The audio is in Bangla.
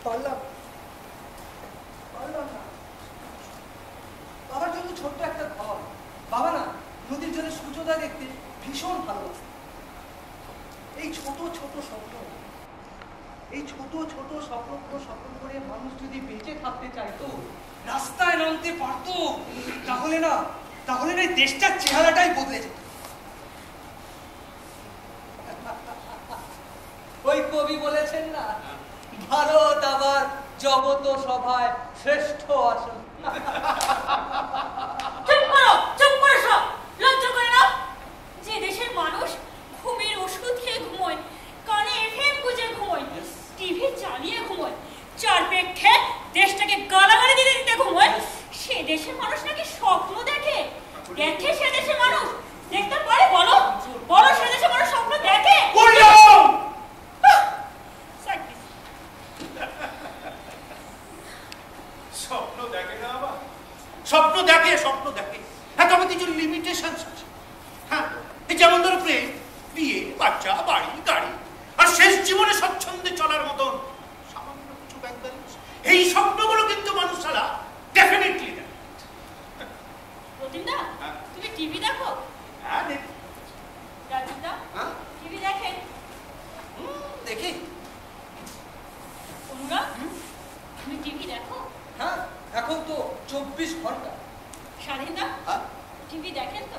পারলাম না। বাবার জন্য ছোট্ট একটা ঘর। বাবা না নদীর জলে সূর্যোদয় দেখতে ভীষণ ভালোবাসে। এই ছোট ছোট স্বপ্ন স্বপ্ন করে মানুষ যদি বেঁচে থাকতে চাইতো, রাস্তায় নামতে পারতো, তাহলে না দেশটার চেহারাটাই বদলে যেত। ওই কবি বলেছেন না, ভারত আবার জগত সভায় শ্রেষ্ঠ আসন। চুপ করো সব, লজ্জা করে না? যে দেশের মানুষ ঘুমের ওষুধ খেয়ে ঘুমোয়, কানে এফএম গুঁজে ঘুমোয়, টিভি চালিয়ে ঘুমোয়, চারপেক খেয়ে দেশটাকে গালাগালি দিতে ঘুমোয়, সে দেশের মানুষ নাকি স্বপ্ন দেখে? সে দেশের মানুষ দেখতে পারে? বলো সে দেশের মানুষ স্বপ্ন দেখে? স্বপ্ন দেখে না বাবা, স্বপ্ন দেখে। হ্যাঁ, তবে কিছু লিমিটেশন আছে। হ্যাঁ, যেমন ধরো প্রেম, বিয়ে, বাচ্চা, বাড়ি, গাড়ি, আর শেষ জীবনে স্বচ্ছন্দে চলার মতন সামান্য কিছু ব্যাংক ব্যালেন্স। এই স্বপ্নগুলো কিন্তু মানুষ ছাড়া ডেফিনেটলি দেখে। রতিনদা, তুমি টিভি দেখো? হ্যাঁ, দেখি। রাজুদা, টিভি দেখেন? দেখি। অনুরাগ, তুমি টিভি দেখো? হ্যাঁ, এখন তো 24 ঘন্টা। স্বাধীনদা, টিভি দেখেন তো?